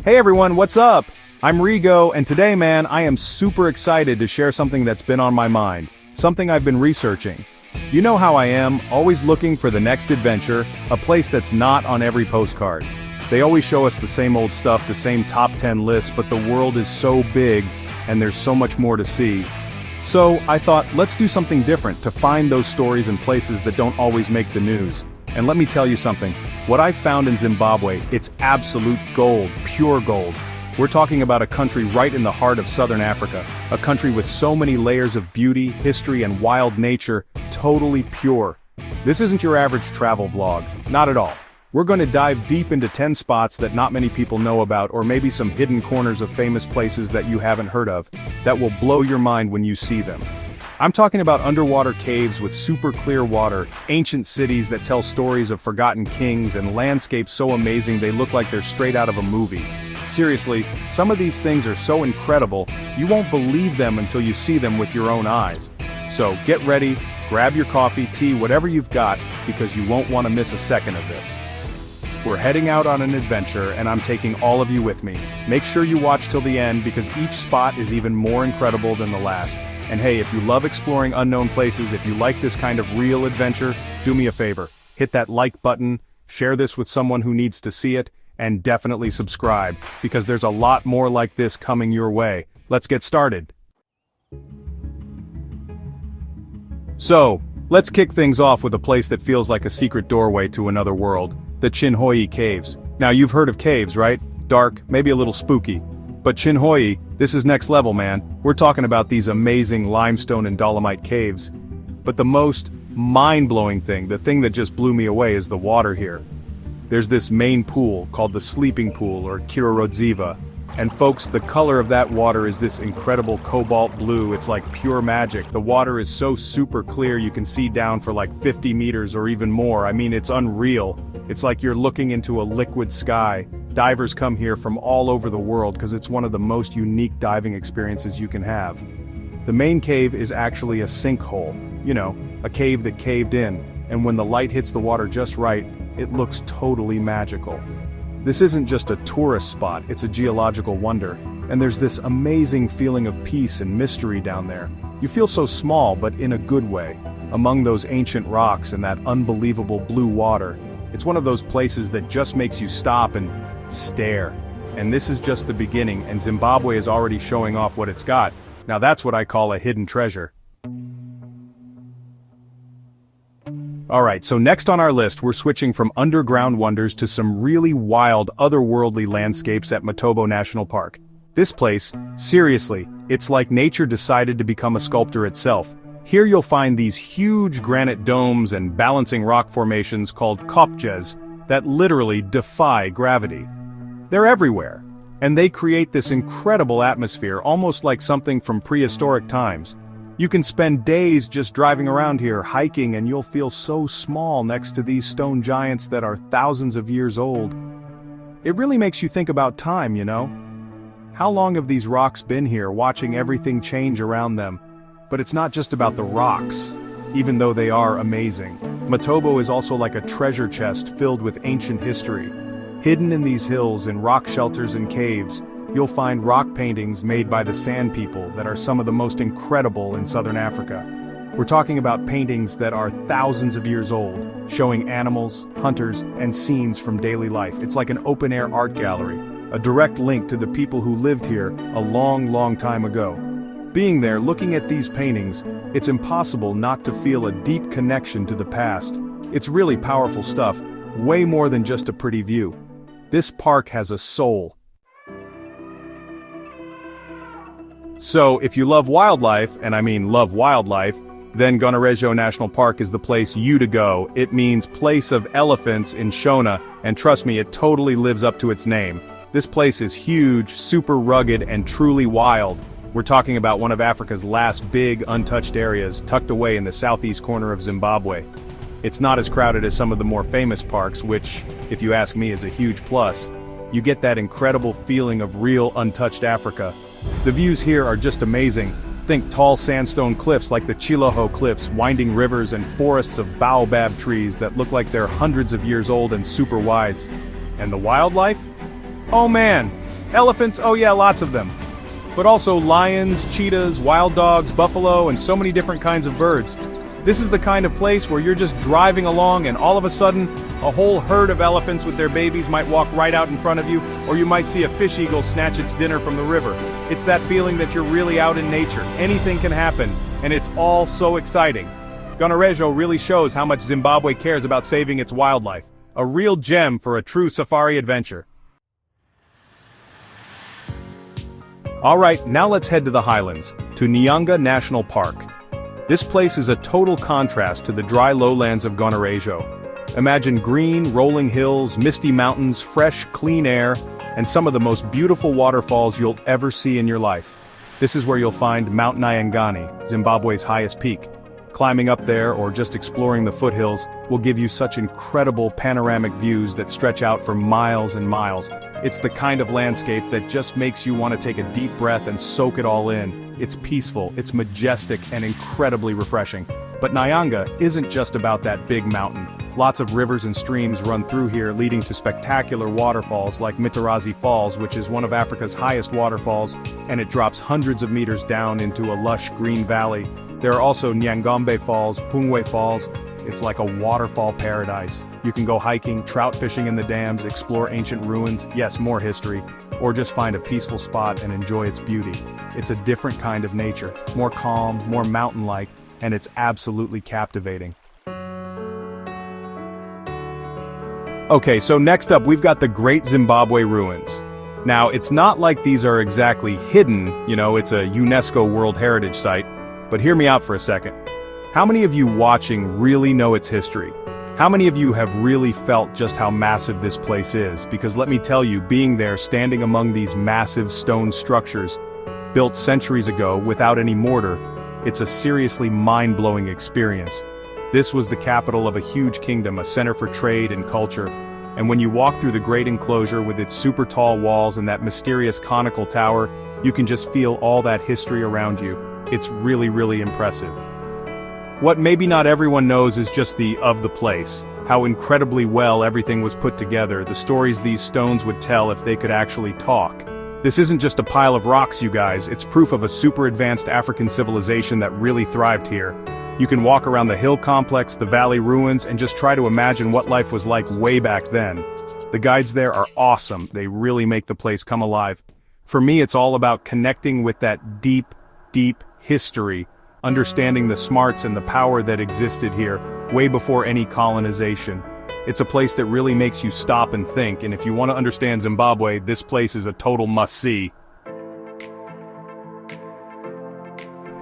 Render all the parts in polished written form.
Hey everyone, what's up? I'm Rigo, and today, man, I am super excited to share something that's been on my mind, something I've been researching. You know how I am, always looking for the next adventure, a place that's not on every postcard. They always show us the same old stuff, the same top 10 lists, but the world is so big, and there's so much more to see. So, I thought, let's do something different to find those stories and places that don't always make the news. And let me tell you something, what I found in Zimbabwe, it's absolute gold, pure gold. We're talking about a country right in the heart of southern Africa, a country with so many layers of beauty, history, and wild nature, totally pure. This isn't your average travel vlog, not at all. We're going to dive deep into 10 spots that not many people know about, or maybe some hidden corners of famous places that you haven't heard of, that will blow your mind when you see them. I'm talking about underwater caves with super clear water, ancient cities that tell stories of forgotten kings, and landscapes so amazing they look like they're straight out of a movie. Seriously, some of these things are so incredible, you won't believe them until you see them with your own eyes. So get ready, grab your coffee, tea, whatever you've got, because you won't want to miss a second of this. We're heading out on an adventure, and I'm taking all of you with me. Make sure you watch till the end, because each spot is even more incredible than the last. And hey, if you love exploring unknown places, if you like this kind of real adventure, do me a favor. Hit that like button, share this with someone who needs to see it, and definitely subscribe, because there's a lot more like this coming your way. Let's get started. So, let's kick things off with a place that feels like a secret doorway to another world, the Chinhoyi Caves. Now you've heard of caves, right? Dark, maybe a little spooky. But Chinhoyi, this is next level, man. We're talking about these amazing limestone and dolomite caves. But the most mind-blowing thing, the thing that just blew me away, is the water here. There's this main pool called the sleeping pool, or Kirodziva. And folks, the color of that water is this incredible cobalt blue. It's like pure magic. The water is so super clear you can see down for like 50 meters or even more. I mean, it's unreal. It's like you're looking into a liquid sky. Divers come here from all over the world because it's one of the most unique diving experiences you can have. The main cave is actually a sinkhole. You know, a cave that caved in. And when the light hits the water just right, it looks totally magical. This isn't just a tourist spot, it's a geological wonder, and there's this amazing feeling of peace and mystery down there. You feel so small, but in a good way, among those ancient rocks and that unbelievable blue water. It's one of those places that just makes you stop and stare. And this is just the beginning, and Zimbabwe is already showing off what it's got. Now that's what I call a hidden treasure. Alright, so next on our list we're switching from underground wonders to some really wild, otherworldly landscapes at Matobo National Park. This place, seriously, it's like nature decided to become a sculptor itself. Here you'll find these huge granite domes and balancing rock formations called kopjes that literally defy gravity. They're everywhere, and they create this incredible atmosphere, almost like something from prehistoric times. You can spend days just driving around here, hiking, and you'll feel so small next to these stone giants that are thousands of years old. It really makes you think about time, you know? How long have these rocks been here, watching everything change around them? But it's not just about the rocks, even though they are amazing. Matobo is also like a treasure chest filled with ancient history. Hidden in these hills, in rock shelters and caves, you'll find rock paintings made by the Sand People that are some of the most incredible in southern Africa. We're talking about paintings that are thousands of years old, showing animals, hunters, and scenes from daily life. It's like an open-air art gallery, a direct link to the people who lived here a long, long time ago. Being there, looking at these paintings, it's impossible not to feel a deep connection to the past. It's really powerful stuff, way more than just a pretty view. This park has a soul. So, if you love wildlife, and I mean love wildlife, then Gonarejo National Park is the place to go. It means place of elephants in Shona, and trust me, it totally lives up to its name. This place is huge, super rugged, and truly wild. We're talking about one of Africa's last big, untouched areas, tucked away in the southeast corner of Zimbabwe. It's not as crowded as some of the more famous parks, which, if you ask me, is a huge plus. You get that incredible feeling of real, untouched Africa. The views here are just amazing. Think tall sandstone cliffs like the Chiloho Cliffs, winding rivers, and forests of baobab trees that look like they're hundreds of years old and super wise. And the wildlife? Oh man, Elephants, oh yeah, lots of them. But also lions, cheetahs, wild dogs, buffalo, and so many different kinds of birds. This is the kind of place where you're just driving along and all of a sudden, a whole herd of elephants with their babies might walk right out in front of you, or you might see a fish eagle snatch its dinner from the river. It's that feeling that you're really out in nature. Anything can happen, and it's all so exciting. Gonarejo really shows how much Zimbabwe cares about saving its wildlife. A real gem for a true safari adventure. Alright, now let's head to the highlands, to Nyanga National Park. This place is a total contrast to the dry lowlands of Gonarejo. Imagine green, rolling hills, misty mountains, fresh, clean air, and some of the most beautiful waterfalls you'll ever see in your life. This is where you'll find Mount Nyangani, Zimbabwe's highest peak. Climbing up there or just exploring the foothills will give you such incredible panoramic views that stretch out for miles and miles. It's the kind of landscape that just makes you want to take a deep breath and soak it all in. It's peaceful, it's majestic, and incredibly refreshing. But Nyanga isn't just about that big mountain. Lots of rivers and streams run through here, leading to spectacular waterfalls like Mitarazi Falls, which is one of Africa's highest waterfalls, and it drops hundreds of meters down into a lush green valley. There are also Nyangombe Falls, Pungwe Falls. It's like a waterfall paradise. You can go hiking, trout fishing in the dams, explore ancient ruins, yes, more history, or just find a peaceful spot and enjoy its beauty. It's a different kind of nature, more calm, more mountain-like, and it's absolutely captivating. Okay, so next up we've got the Great Zimbabwe Ruins. Now, it's not like these are exactly hidden, it's a UNESCO World Heritage Site, but hear me out for a second. How many of you watching really know its history? How many of you have really felt just how massive this place is? Because let me tell you, being there, standing among these massive stone structures, built centuries ago without any mortar, it's a seriously mind-blowing experience. This was the capital of a huge kingdom, a center for trade and culture. And when you walk through the great enclosure with its super tall walls and that mysterious conical tower, you can just feel all that history around you. It's really, really impressive. What maybe not everyone knows is just the place, how incredibly well everything was put together, the stories these stones would tell if they could actually talk. This isn't just a pile of rocks, you guys, it's proof of a super advanced African civilization that really thrived here. You can walk around the hill complex, the valley ruins, and just try to imagine what life was like way back then. The guides there are awesome, they really make the place come alive. For me, it's all about connecting with that deep history, understanding the smarts and the power that existed here, way before any colonization. It's a place that really makes you stop and think, and if you want to understand Zimbabwe, this place is a total must-see.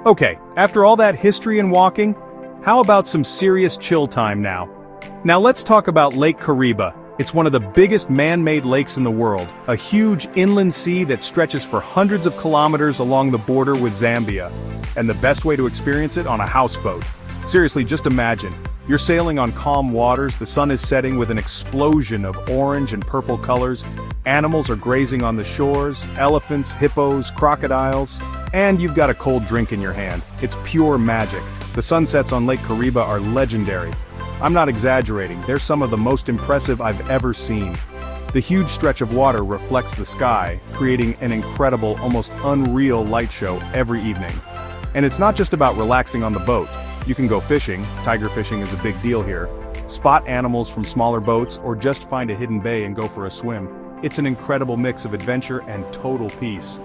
Okay, after all that history and walking, how about some serious chill time now? Now let's talk about Lake Kariba. It's one of the biggest man-made lakes in the world, a huge inland sea that stretches for hundreds of kilometers along the border with Zambia. And the best way to experience it on a houseboat. Seriously, just imagine. You're sailing on calm waters, the sun is setting with an explosion of orange and purple colors, animals are grazing on the shores, elephants, hippos, crocodiles, and you've got a cold drink in your hand. It's pure magic. The sunsets on Lake Kariba are legendary. I'm not exaggerating, they're some of the most impressive I've ever seen. The huge stretch of water reflects the sky, creating an incredible, almost unreal light show every evening. And it's not just about relaxing on the boat. You can go fishing, tiger fishing is a big deal here, spot animals from smaller boats, or just find a hidden bay and go for a swim. It's an incredible mix of adventure and total peace.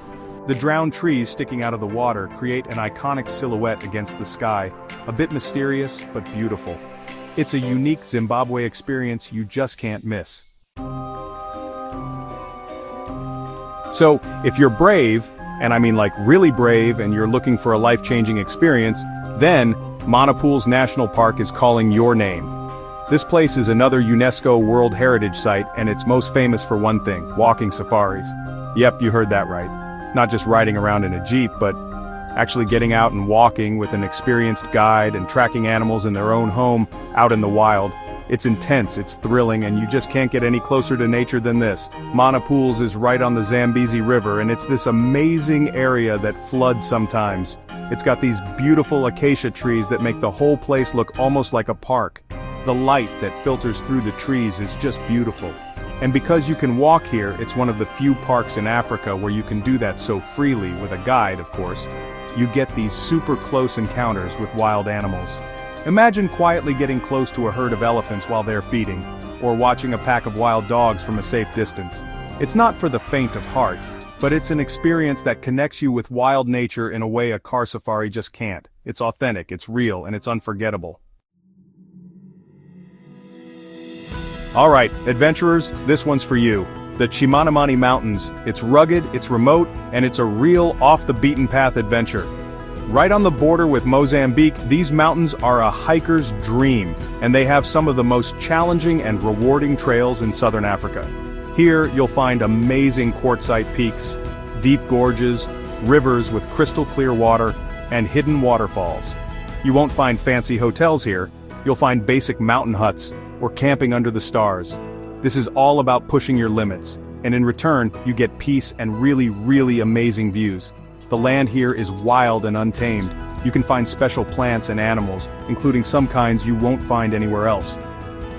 The drowned trees sticking out of the water create an iconic silhouette against the sky, a bit mysterious but beautiful. It's a unique Zimbabwe experience you just can't miss. So, if you're brave, and I mean like really brave, and you're looking for a life-changing experience, then Manapools National Park is calling your name. This place is another UNESCO World Heritage Site, and it's most famous for one thing, walking safaris. Yep, you heard that right. Not just riding around in a jeep, but actually getting out and walking with an experienced guide and tracking animals in their own home out in the wild. It's intense, it's thrilling, and you just can't get any closer to nature than this. Manapools is right on the Zambezi River, and it's this amazing area that floods sometimes. It's got these beautiful acacia trees that make the whole place look almost like a park. The light that filters through the trees is just beautiful. And because you can walk here, it's one of the few parks in Africa where you can do that so freely, with a guide, of course. You get these super close encounters with wild animals. Imagine quietly getting close to a herd of elephants while they're feeding, or watching a pack of wild dogs from a safe distance. It's not for the faint of heart, but it's an experience that connects you with wild nature in a way a car safari just can't. It's authentic, it's real, and it's unforgettable. Alright, adventurers, this one's for you. The Chimanimani Mountains. It's rugged, it's remote, and it's a real off-the-beaten-path adventure. Right on the border with Mozambique, these mountains are a hiker's dream, and they have some of the most challenging and rewarding trails in southern Africa. Here, you'll find amazing quartzite peaks, deep gorges, rivers with crystal-clear water, and hidden waterfalls. You won't find fancy hotels here. You'll find basic mountain huts, or camping under the stars. This is all about pushing your limits, and in return, you get peace and really amazing views. The land here is wild and untamed. You can find special plants and animals, including some kinds you won't find anywhere else.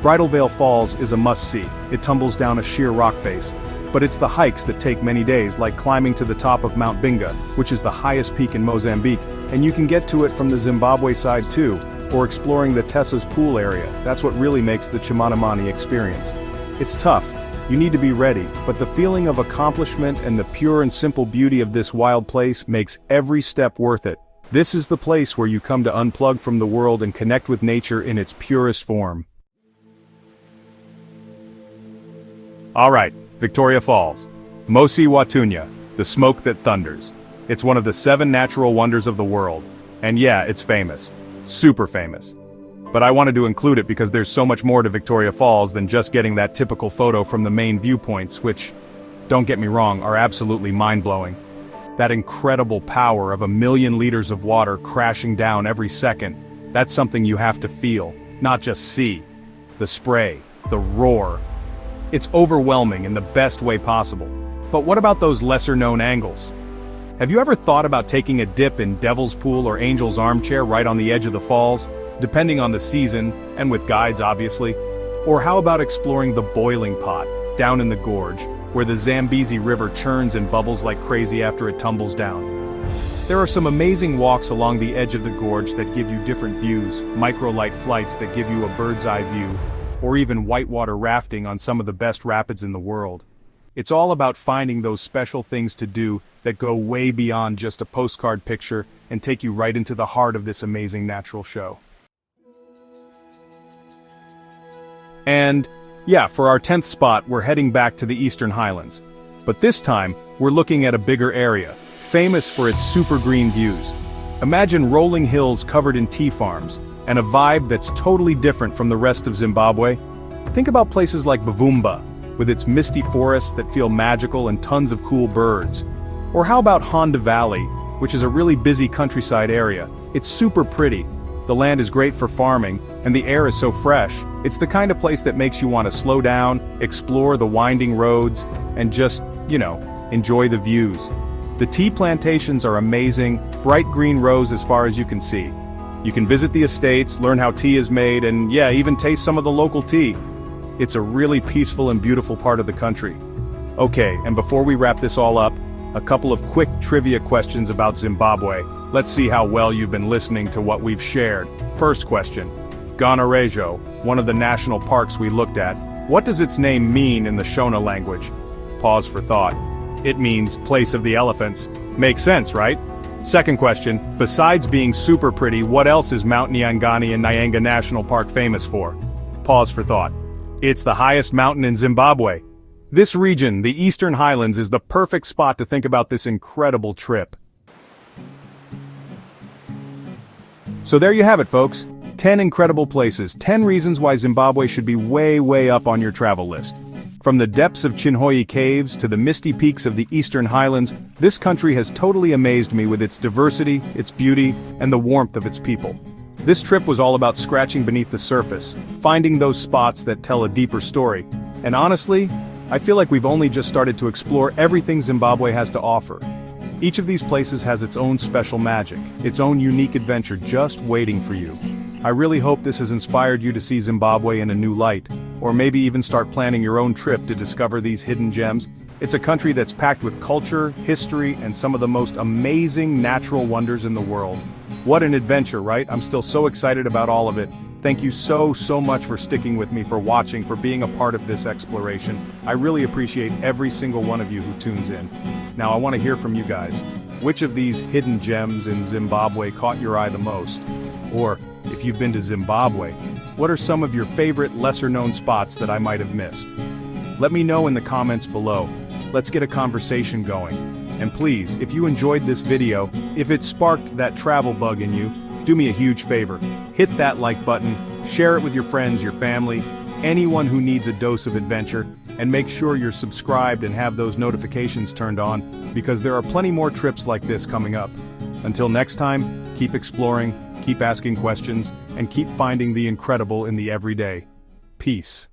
Bridal Veil Falls is a must-see. It tumbles down a sheer rock face. But it's the hikes that take many days, like climbing to the top of Mount Binga, which is the highest peak in Mozambique, and you can get to it from the Zimbabwe side too, or exploring the Tessa's Pool area. That's what really makes the Chimanimani experience. It's tough, you need to be ready, but the feeling of accomplishment and the pure and simple beauty of this wild place makes every step worth it. This is the place where you come to unplug from the world and connect with nature in its purest form. Alright, Victoria Falls. Mosi Watunya, the smoke that thunders. It's one of the 7 natural wonders of the world. And yeah, it's famous. Super famous. But I wanted to include it because there's so much more to Victoria Falls than just getting that typical photo from the main viewpoints, which, don't get me wrong, are absolutely mind-blowing. That incredible power of 1 million liters of water crashing down every second, that's something you have to feel, not just see. The spray, the roar. It's overwhelming in the best way possible. But what about those lesser-known angles? Have you ever thought about taking a dip in Devil's Pool or Angel's Armchair right on the edge of the falls, depending on the season, and with guides obviously? Or how about exploring the Boiling Pot, down in the gorge, where the Zambezi River churns and bubbles like crazy after it tumbles down? There are some amazing walks along the edge of the gorge that give you different views, microlight flights that give you a bird's-eye view, or even whitewater rafting on some of the best rapids in the world. It's all about finding those special things to do that go way beyond just a postcard picture and take you right into the heart of this amazing natural show. And, yeah, for our 10th spot, we're heading back to the Eastern Highlands. But this time, we're looking at a bigger area, famous for its super green views. Imagine rolling hills covered in tea farms, and a vibe that's totally different from the rest of Zimbabwe. Think about places like Bavumba, with its misty forests that feel magical and tons of cool birds. Or how about Honda Valley, which is a really busy countryside area. It's super pretty, the land is great for farming, and the air is so fresh. It's the kind of place that makes you want to slow down, explore the winding roads, and just, enjoy the views. The tea plantations are amazing, bright green rows as far as you can see. You can visit the estates, learn how tea is made, and yeah, even taste some of the local tea. It's a really peaceful and beautiful part of the country. Okay, and before we wrap this all up, a couple of quick trivia questions about Zimbabwe. Let's see how well you've been listening to what we've shared. First question. Ganarejo, one of the national parks we looked at. What does its name mean in the Shona language? Pause for thought. It means place of the elephants. Makes sense, right? Second question. Besides being super pretty, what else is Mount Nyangani in Nyanga National Park famous for? Pause for thought. It's the highest mountain in Zimbabwe. This region, the Eastern Highlands, is the perfect spot to think about this incredible trip. So there you have it, folks. 10 incredible places, 10 reasons why Zimbabwe should be way up on your travel list. From the depths of Chinhoyi Caves to the misty peaks of the Eastern Highlands, this country has totally amazed me with its diversity, its beauty, and the warmth of its people. This trip was all about scratching beneath the surface, finding those spots that tell a deeper story. And honestly, I feel like we've only just started to explore everything Zimbabwe has to offer. Each of these places has its own special magic, its own unique adventure just waiting for you. I really hope this has inspired you to see Zimbabwe in a new light, or maybe even start planning your own trip to discover these hidden gems. It's a country that's packed with culture, history, and some of the most amazing natural wonders in the world. What an adventure, right? I'm still so excited about all of it. Thank you so much for sticking with me, for watching, for being a part of this exploration. I really appreciate every single one of you who tunes in. Now I want to hear from you guys. Which of these hidden gems in Zimbabwe caught your eye the most? Or, if you've been to Zimbabwe, what are some of your favorite lesser-known spots that I might have missed? Let me know in the comments below. Let's get a conversation going. And please, if you enjoyed this video, if it sparked that travel bug in you, do me a huge favor. Hit that like button, share it with your friends, your family, anyone who needs a dose of adventure, and make sure you're subscribed and have those notifications turned on, because there are plenty more trips like this coming up. Until next time, keep exploring, keep asking questions, and keep finding the incredible in the everyday. Peace.